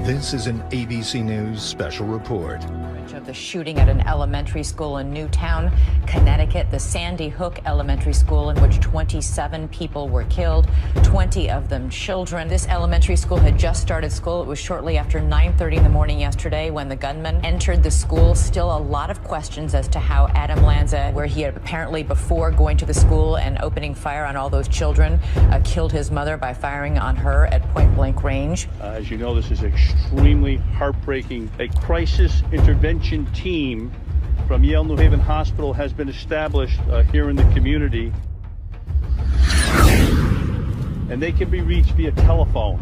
This is an ABC News special report. Of the shooting at an elementary school in Newtown, Connecticut, the Sandy Hook Elementary School, in which 27 people were killed, 20 of them children. This elementary school had just started school. It was shortly after 9:30 in the morning yesterday when the gunman entered the school. Still a lot of questions as to how Adam Lanza, where he had apparently, before going to the school and opening fire on all those children, killed his mother by firing on her at point-blank range. As you know, this is extremely heartbreaking. A crisis intervention team from Yale New Haven Hospital has been established here in the community, and they can be reached via telephone.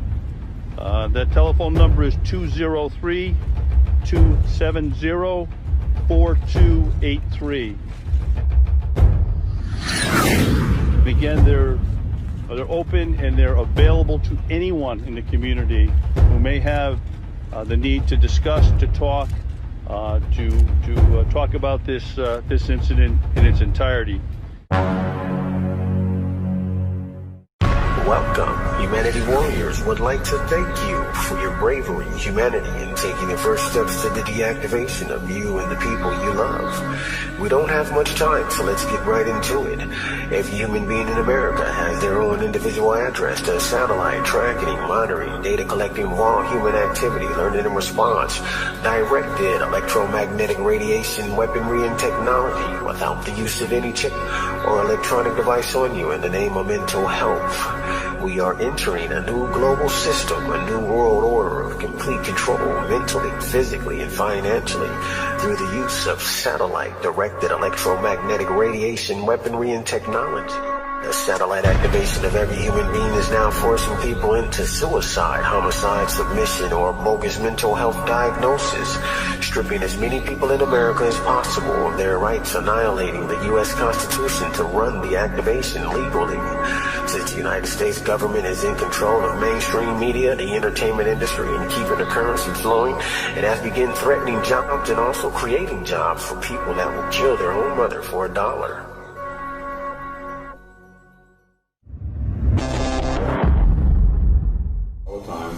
That telephone number is 203-270-4283. Again, they're open and they're available to anyone in the community who may have the need to discuss, to talk, to talk about this incident in its entirety. Welcome. Humanity Warriors would like to thank you for your bravery, humanity, and taking the first steps to the deactivation of you and the people you love. We don't have much time, so let's get right into it. Every human being in America has their own individual address to satellite tracking, monitoring, data collecting raw human activity, learning and response, directed electromagnetic radiation, weaponry, and technology without the use of any chip or electronic device on you in the name of mental health. We are entering a new global system, a new world order of complete control, mentally, physically, and financially, through the use of satellite-directed electromagnetic radiation, weaponry, and technology. The satellite activation of every human being is now forcing people into suicide, homicide, submission, or bogus mental health diagnosis, stripping as many people in America as possible of their rights, annihilating the U.S. Constitution to run the activation legally. Since the United States government is in control of mainstream media, the entertainment industry, and keeping the currency flowing, it has begun threatening jobs and also creating jobs for people that will kill their own mother for $1.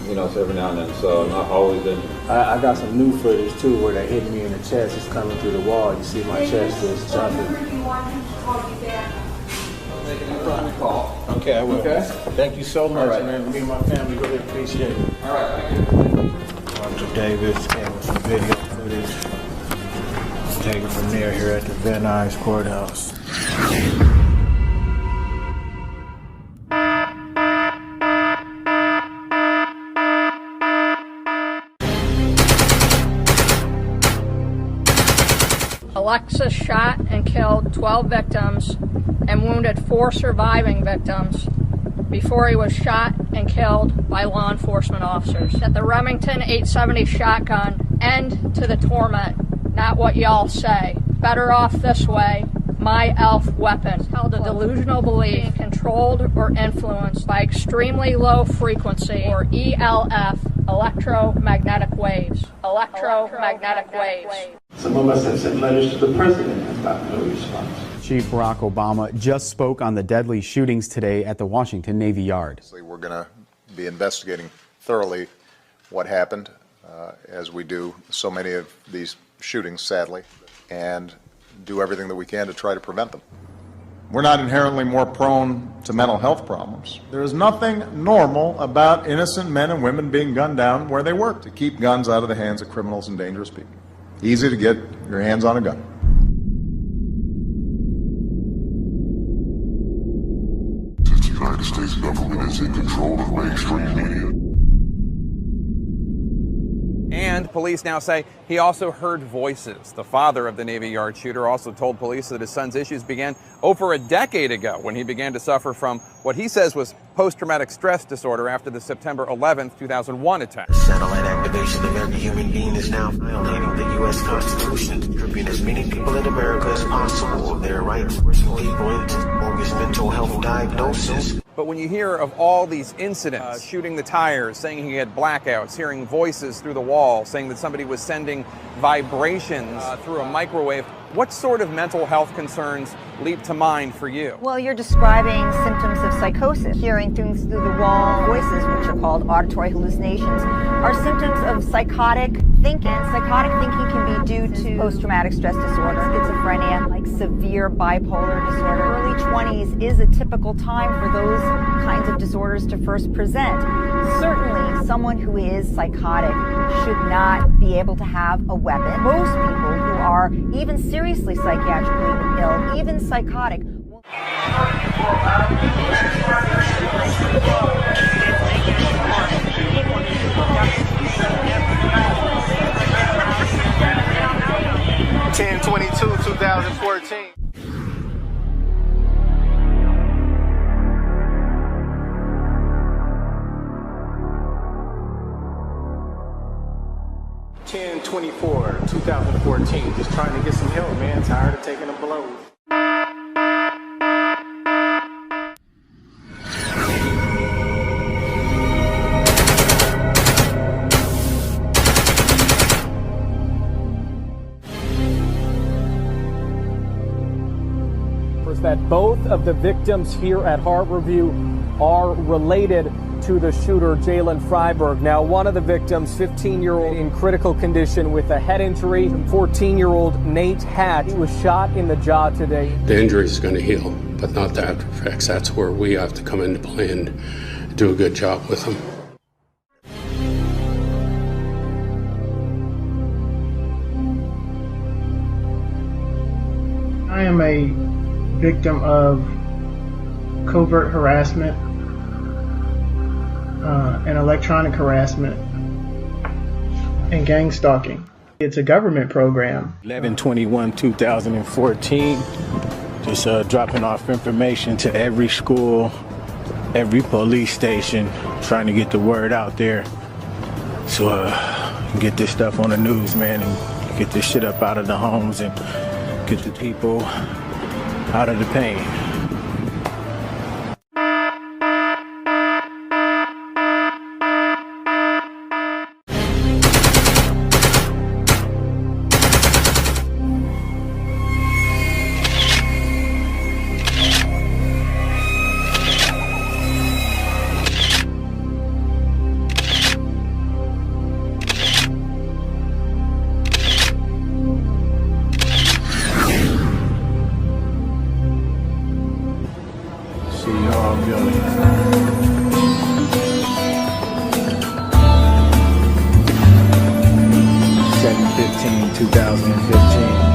You know, so every now and then, so not always been. I got some new footage too where they hit me in the chest. It's coming through the wall. You see my chest is jumping. Okay, I will. Okay. Thank you so much, right, man. Me and my family really appreciate it. All right, thank you. Dr. Davis came with some video footage. Take it from there here at the Van Nuys Courthouse. Alexis shot and killed 12 victims and wounded 4 surviving victims before he was shot and killed by law enforcement officers. That the Remington 870 shotgun end to the torment, not what y'all say. Better off this way. My elf weapon held a delusional belief being controlled or influenced by extremely low frequency, or ELF, electromagnetic waves. Electromagnetic waves. Some of us have sent letters to the president and have gotten no response. Chief Barack Obama just spoke on the deadly shootings today at the Washington Navy Yard. We're going to be investigating thoroughly what happened, as we do so many of these shootings, sadly, and do everything that we can to try to prevent them. We're not inherently more prone to mental health problems. There is nothing normal about innocent men and women being gunned down where they work. To keep guns out of the hands of criminals and dangerous people. Easy to get your hands on a gun. Since the United States government is in control of mainstream media. And police now say he also heard voices. The father of the Navy Yard shooter also told police that his son's issues began over a decade ago when he began to suffer from what he says was post-traumatic stress disorder after the September 11th, 2001 attack. Satellite activation of every human being is now violating the U.S. Constitution, stripping as many people in America as possible of their rights, forcing people into bogus mental health diagnosis. But when you hear of all these incidents, shooting the tires, saying he had blackouts, hearing voices through the wall, saying that somebody was sending vibrations through a microwave, what sort of mental health concerns leap to mind for you? Well, you're describing symptoms of psychosis. Hearing things through the wall voices, which are called auditory hallucinations, are symptoms of psychotic thinking. Psychotic thinking can be due to post-traumatic stress disorder, schizophrenia, like severe bipolar disorder. Early 20s is a typical time for those kinds of disorders to first present. Certainly, someone who is psychotic should not be able to have a weapon. Most people who are even seriously psychiatrically ill, even psychotic, 10/22/2014. (10/24/2014). Just trying to get some help, man. Tired of taking the blows. That both of the victims here at Harborview are related to the shooter, Jalen Freiberg. Now, one of the victims, 15-year-old in critical condition with a head injury, 14-year-old Nate Hatt, he was shot in the jaw today. The injury is going to heal, but not the after effects. That's where we have to come into play and do a good job with them. I am a victim of covert harassment and electronic harassment and gang stalking. It's a government program. 11/21/2014, just dropping off information to every school, every police station, trying to get the word out there so get this stuff on the news, man, and get this shit up out of the homes and get the people out of the pain. all good. 7/15/2015.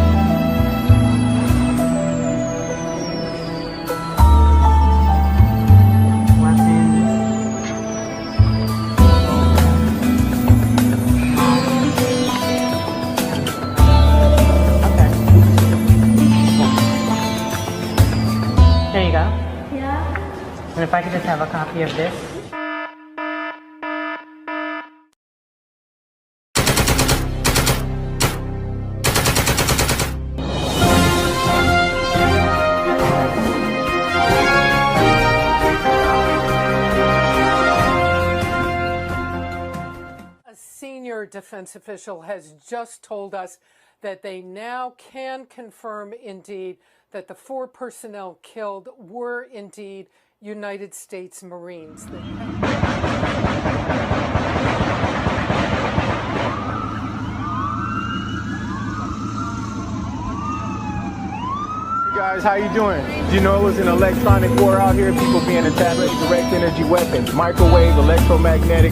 And if I could just have a copy of this. A senior defense official has just told us that they now can confirm indeed that the 4 personnel killed were indeed United States Marines. You guys guys, how you doing? Do you know it was an electronic war out here? People being attacked with direct energy weapons, microwave, electromagnetic,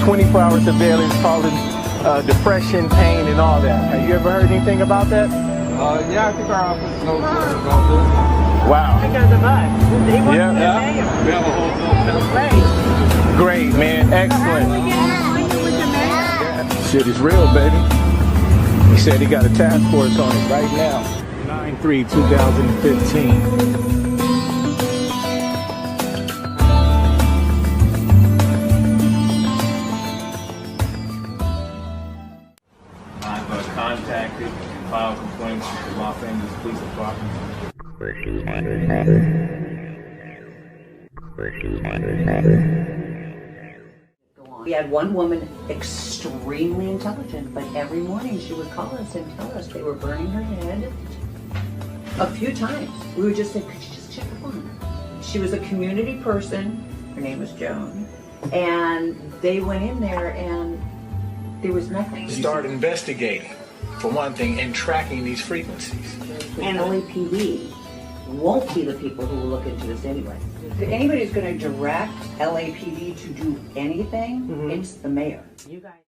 24-hour surveillance, causing depression, pain, and all that. Have you ever heard anything about that? Yeah, I think our office knows about this. Wow. Because of us. They want Yeah. to We have a whole Great, man. Excellent. Shit is real, baby. He said he got a task force on it right now. 9/3/2015. I've contacted and filed complaints with the Los Angeles Police Department. We had one woman extremely intelligent, but every morning she would call us and tell us they were burning her head. A few times. We would just say, could you just check on her? She was a community person. Her name was Joan. And they went in there and there was nothing. Start investigating, for one thing, and tracking these frequencies. And LAPD won't be the people who will look into this anyway. If anybody's going to direct LAPD to do anything, it's the mayor. You guys.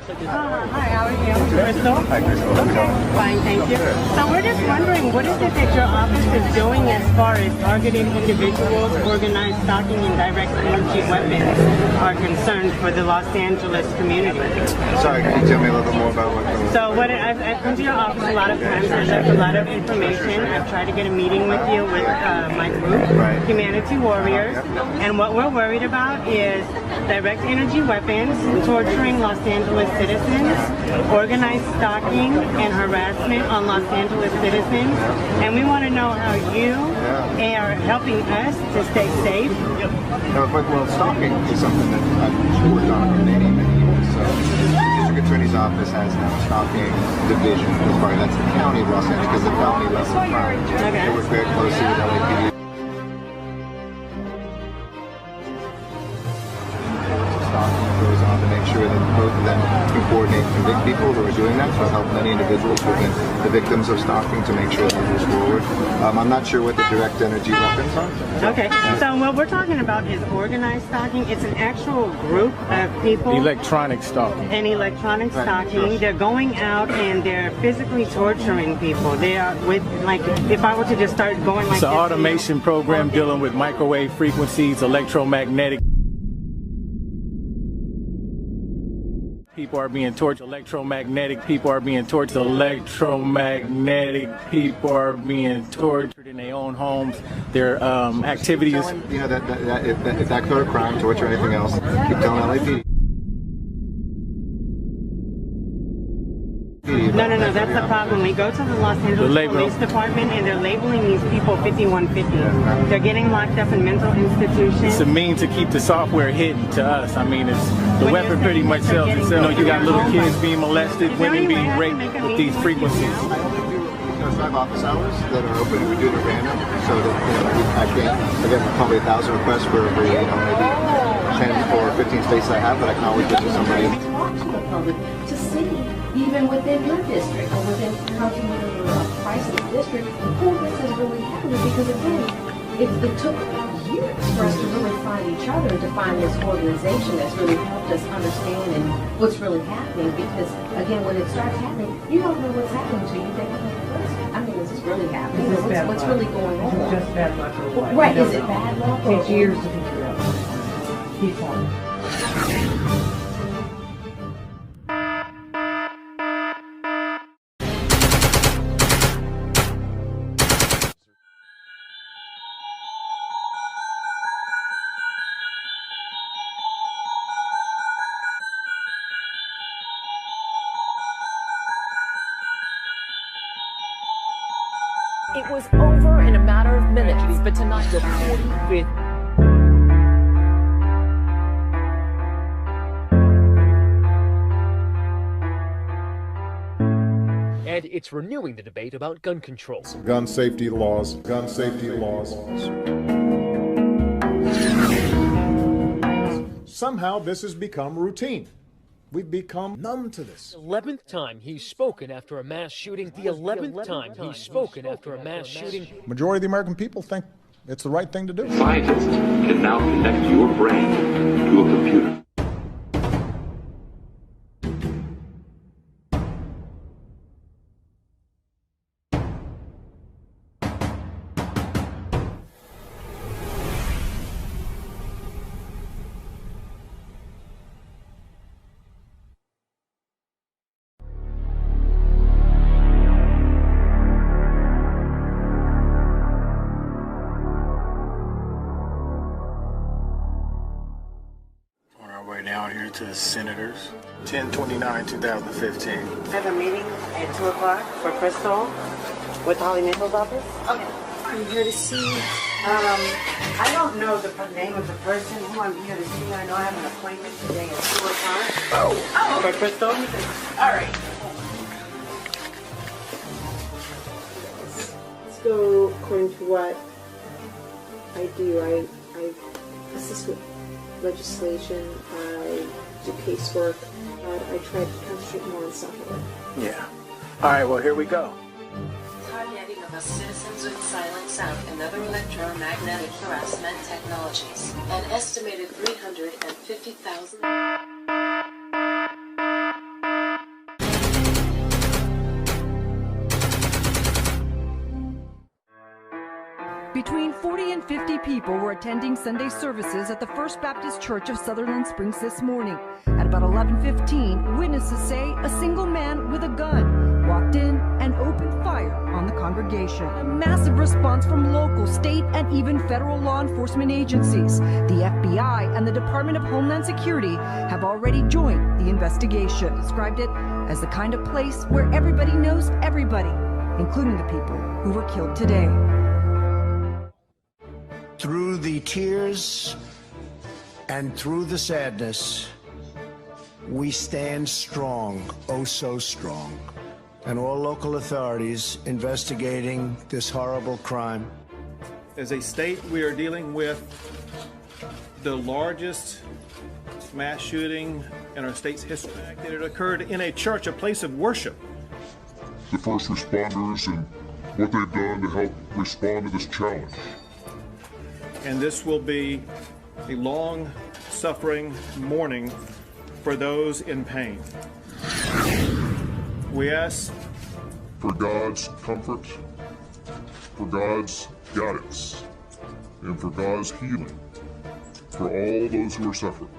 Hi, how are you? Crystal? Hi, Crystal. Okay, fine, thank you. So we're just wondering, what is it that your office is doing as far as targeting individuals, organized stalking, and direct energy weapons are concerned for the Los Angeles community? Sorry, can you tell me a little bit more about what goes on? So I've come to your office a lot of times. I've left a lot of information. I've tried to get a meeting with you with my group, Humanity Warriors. And what we're worried about is direct energy weapons, torturing Los Angeles citizens, organized stalking and harassment on Los Angeles citizens. And we want to know how you are helping us to stay safe. Well, stalking is something that I've worked on for many, many years. So the District Attorney's Office has now a stalking division. As far as that's the county of Los Angeles, because the felony level crime. They work very closely with LAPD. Goes on to make sure that both of them can coordinate and convict people who are doing that. So help many individuals who have been the victims of stalking to make sure that moves forward. I'm not sure what the direct energy weapons are. Okay, so what we're talking about is organized stalking. It's an actual group of people. Electronic stalking. And electronic stalking. They're going out and they're physically torturing people. They are with, like, if I were to just start going like It's an this, automation program dealing with microwave frequencies, electromagnetic. People are being tortured. Electromagnetic people are being tortured. Electromagnetic people are being tortured in their own homes. Their activities. You know, if that sort of crime, torture, or anything else, keep telling LAPD. No, that's the problem. We go to the Los Angeles Police Department and they're labeling these people 5150. They're getting locked up in mental institutions. It's a mean to keep the software hidden to us. I mean, it's the weapon pretty much sells itself. You know, you got little kids being molested, women being raped with these frequencies. There's 5 office hours that are open. We do it at random, so that I get probably 1,000 requests for every maybe 10 or 15 spaces I have, but I can always get to somebody. Talk to the public to see, even within your district or within county or crisis district, who this is really happening. Because again, it took years for us to really find each other, to find this organization that's really helped us understand and what's really happening. Because again, when it starts happening, you don't know what's happening to you. You think, I mean, is this really happening? What's really going on? It's just bad luck. Right? Is it bad luck? It's years of keep on. It was over in a matter of minutes, but tonight the 45th. And it's renewing the debate about gun control. Gun safety laws. Gun safety laws. Somehow this has become routine. We've become numb to this. 11th time he's spoken after a mass shooting. The 11th time he's spoken after a mass shooting. Majority of the American people think it's the right thing to do. Scientists can now connect your brain to a computer. Down here to the senators. 10/29/2015. I have a meeting at 2 o'clock for Crystal with Holly Mitchell's office. Okay. I'm here to see, I don't know the name of the person who I'm here to see. I know I have an appointment today at 2 o'clock. Oh. For Crystal. All right. Let's go according to what I do. I assist with legislation, I do casework, but I try to concentrate more on self-help. Yeah. All right, well, here we go. Targeting of us citizens with silent sound and other electromagnetic harassment technologies. An estimated 350,000... Between 40 and 50 people were attending Sunday services at the First Baptist Church of Sutherland Springs this morning. At about 11:15, witnesses say a single man with a gun walked in and opened fire on the congregation. A massive response from local, state, and even federal law enforcement agencies. The F.B.I. and the Department of Homeland Security have already joined the investigation. Described it as the kind of place where everybody knows everybody, including the people who were killed today. Through the tears and through the sadness, we stand strong, oh so strong. And all local authorities investigating this horrible crime. As a state, we are dealing with the largest mass shooting in our state's history. It occurred in a church, a place of worship. The first responders and what they've done to help respond to this challenge. And this will be a long-suffering mourning for those in pain. We ask for God's comfort, for God's guidance, and for God's healing for all those who are suffering.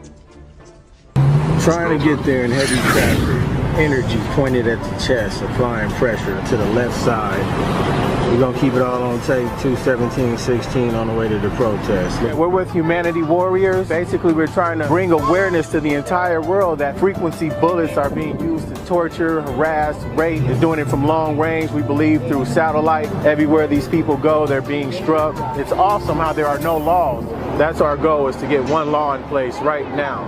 Trying to get there in heavy traffic. Energy pointed at the chest, applying pressure to the left side. We're going to keep it all on tape, 2/17/16 on the way to the protest. We're with Humanity Warriors. Basically, we're trying to bring awareness to the entire world that frequency bullets are being used to torture, harass, rape. They're doing it from long range, we believe, through satellite. Everywhere these people go, they're being struck. It's awesome how there are no laws. That's our goal, is to get one law in place right now.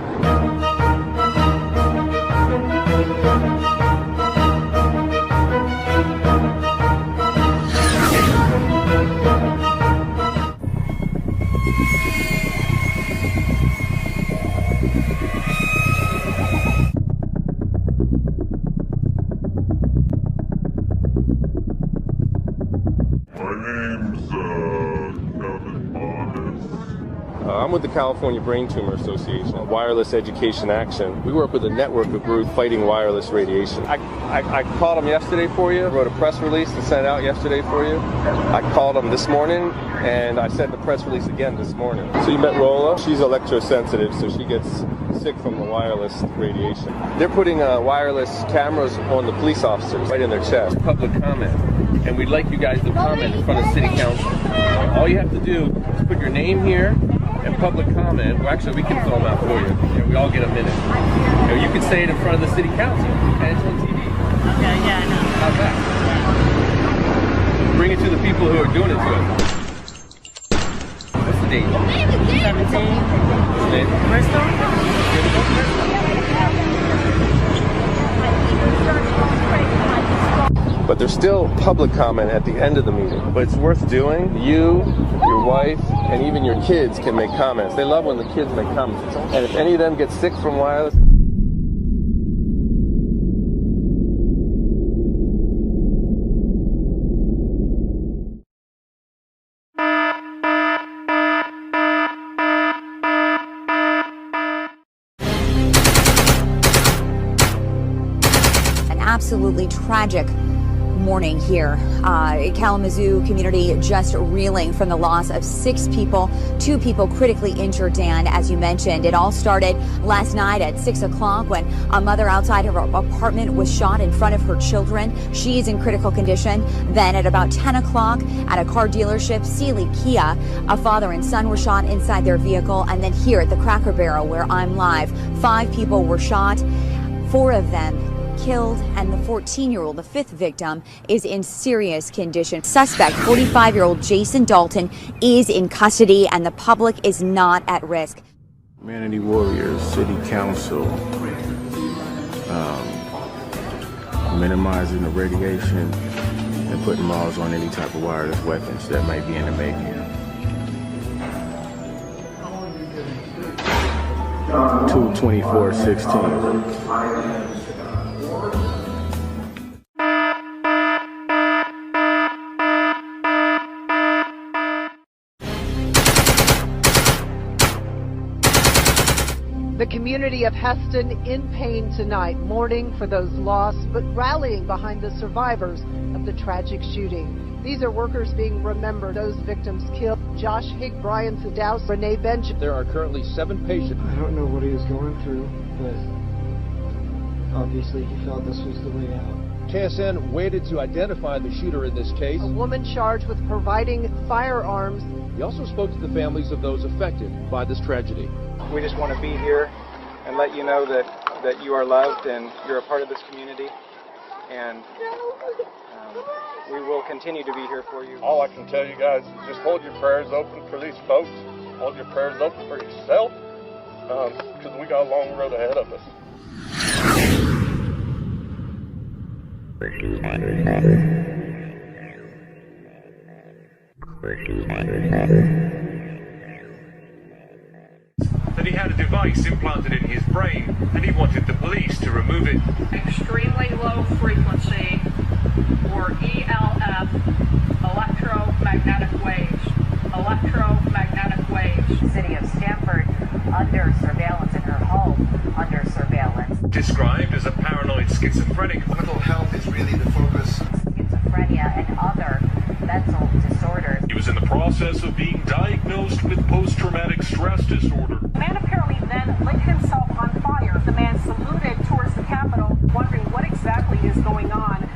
I'm with the California Brain Tumor Association, Wireless Education Action. We work with a network of groups fighting wireless radiation. I called them yesterday for you, wrote a press release and sent it out yesterday for you. I called them this morning, and I sent the press release again this morning. So you met Rolla. She's electrosensitive, so she gets sick from the wireless radiation. They're putting wireless cameras on the police officers right in their chest. Public comment. And we'd like you guys to comment in front of City Council. All you have to do is put your name here and public comment. Well, actually, we can fill them out for you. We all get a minute. You can say it in front of the City Council, and it's on TV. Okay, yeah, I know. How's that? Bring it to the people who are doing it to us. What's the date? 17. What's the name? Bristol. But there's still public comment at the end of the meeting. But it's worth doing. You, your wife, and even your kids can make comments. They love when the kids make comments. And if any of them get sick from wireless... absolutely tragic morning here. Kalamazoo community just reeling from the loss of 6 people, 2 people critically injured, Dan, as you mentioned. It all started last night at 6 o'clock when a mother outside her apartment was shot in front of her children. She is in critical condition. Then at about 10 o'clock at a car dealership, Sealy Kia, a father and son were shot inside their vehicle. And then here at the Cracker Barrel, where I'm live, 5 people were shot, 4 of them killed, and the 14-year-old, the 5th victim, is in serious condition. Suspect, 45-year-old Jason Dalton, is in custody, and the public is not at risk. Humanity Warriors, City Council, minimizing the radiation and putting laws on any type of wireless weapons that might be in the making. 2/24/16. The community of Heston in pain tonight, mourning for those lost, but rallying behind the survivors of the tragic shooting. These are workers being remembered, those victims killed: Josh Higg, Brian Sadaus, Renee Benjamin. There are currently 7 patients. I don't know what he was going through, but obviously he felt this was the way out. KSN waited to identify the shooter in this case. A woman charged with providing firearms. He also spoke to the families of those affected by this tragedy. We just want to be here and let you know that you are loved and you're a part of this community, and we will continue to be here for you. All I can tell you guys is just hold your prayers open for these folks. Hold your prayers open for yourself, because we got a long road ahead of us. That he had a device implanted in his brain and he wanted the police to remove it. Extremely low frequency, or ELF, electromagnetic waves. Electromagnetic waves. City of Stamford under surveillance, in her home under surveillance. Described as a paranoid schizophrenic. Mental health is really the focus. Schizophrenia and other mental disorders. He was in the process of being diagnosed with post-traumatic stress disorder. The man apparently then lit himself on fire. The man saluted towards the Capitol, wondering what exactly is going on.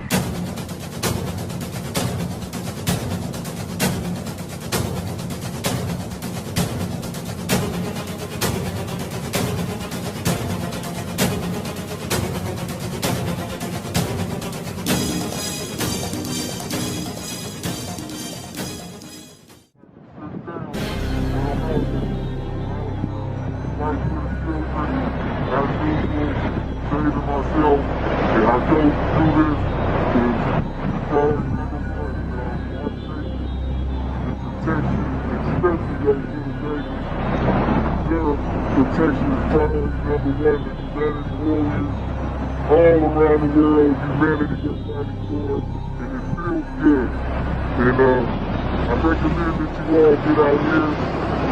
Protection is priority number 1. Humanity warriors all around the world, humanity is fighting for, and it feels good. And I recommend that you all get out here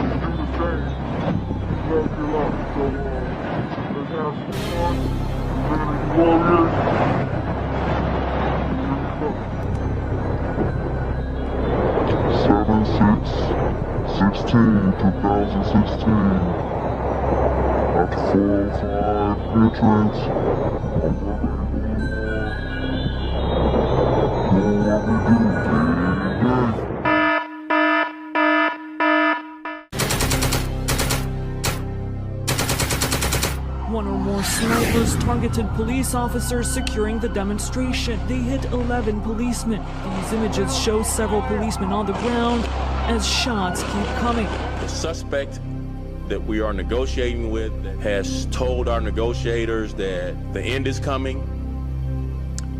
and do the same. Love your life. So let's have some fun. Humanity warriors. 7/6/2016. After 4 or 5 entrants, One or more snipers targeted police officers securing the demonstration. They hit 11 policemen. These images show several policemen on the ground as shots keep coming. The suspect that we are negotiating with has told our negotiators that the end is coming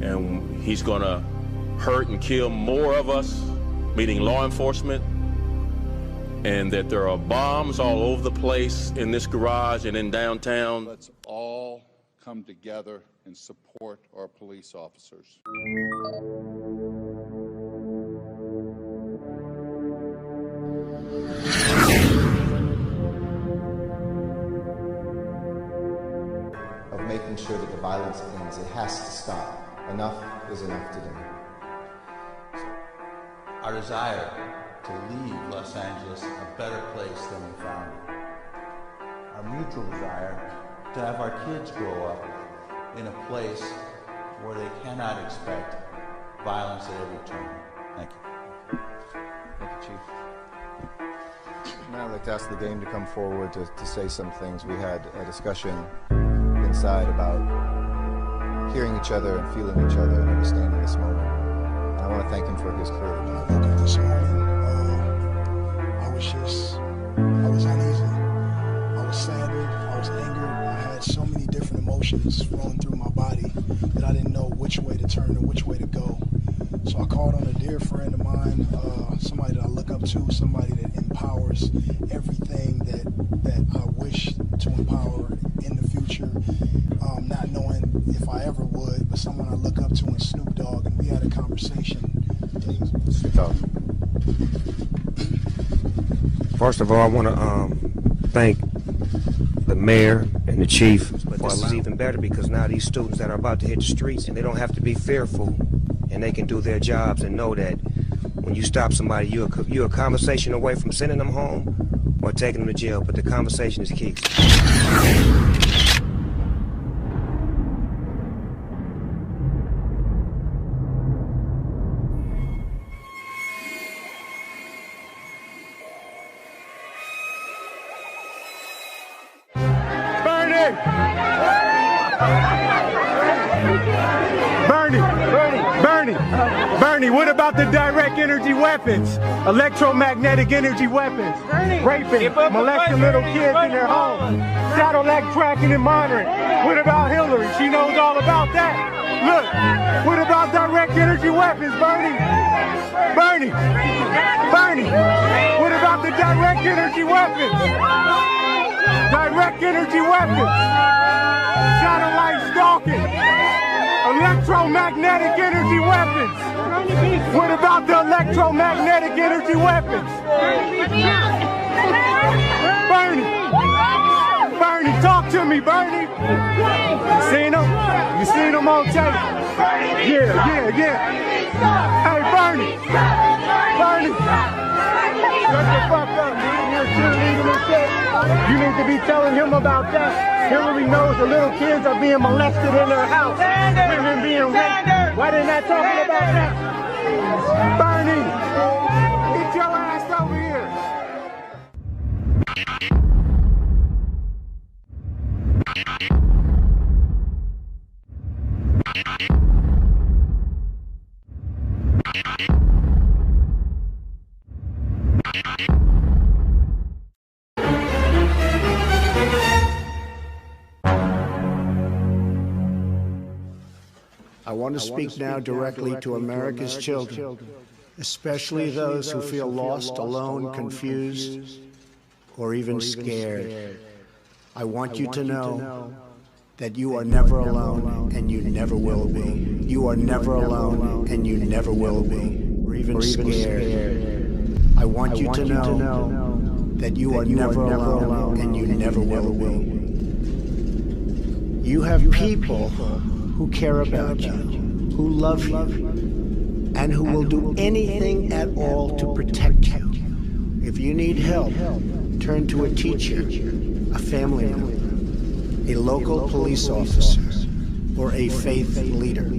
and he's gonna hurt and kill more of us, meaning law enforcement, and that there are bombs all over the place in this garage and in downtown. Let's all come together and support our police officers. Of making sure that the violence ends. It has to stop. enough is enough today. Our desire to leave Los Angeles a better place than we found it. Our mutual desire to have our kids grow up in a place where they cannot expect violence at every turn. Thank you. Thank you, Chief. Now I'd like to ask the Dame to come forward to say some things. We had a discussion inside about hearing each other and feeling each other and understanding this moment. And I want to thank him for his courage. I woke up this morning, I was uneasy. I was saddened, I was angered. I had so many different emotions flowing through my body that I didn't know which way to turn or which way to go. So I called on a dear friend of mine, somebody that I look up to, somebody that empowers everything that I wish to empower in the future, not knowing if I ever would, but someone I look up to in Snoop Dogg, and we had a conversation. Snoop Dogg. First of all, I want to thank the mayor and the chief. But this is even better because now these students that are about to hit the streets, and they don't have to be fearful, and they can do their jobs and know that when you stop somebody, you're a conversation away from sending them home or taking them to jail, but the conversation is key. Bernie, what about the direct energy weapons? Electromagnetic energy weapons. Raping, molesting little kids in their homes. Satellite tracking and monitoring. What about Hillary? She knows all about that. Look, what about direct energy weapons, Bernie? Bernie, what about the direct energy weapons? Direct energy weapons. Satellite stalking. Electromagnetic energy weapons. What about the electromagnetic energy weapons? Bernie, talk to me, Bernie. You seen him? You seen him on tape? Yeah. Hey, Bernie. Shut the fuck up, man. You're cheerleading and shit. You need to be telling him about that. Hillary knows the little kids are being molested in their house. Women being raped. Why they not talking about that? Bernie, get your ass over here. I want to speak now directly to America's children, especially those who feel lost, alone, confused, or even scared. I want you to know that you are never alone and you never will be. You are never alone and you never will be, or even scared. I want you to know that you are never alone and you never will be. You have people who care about you, who love you, and who will do anything at all to protect you. If you need help, turn to a teacher, a family member, a local police officer, or a faith leader.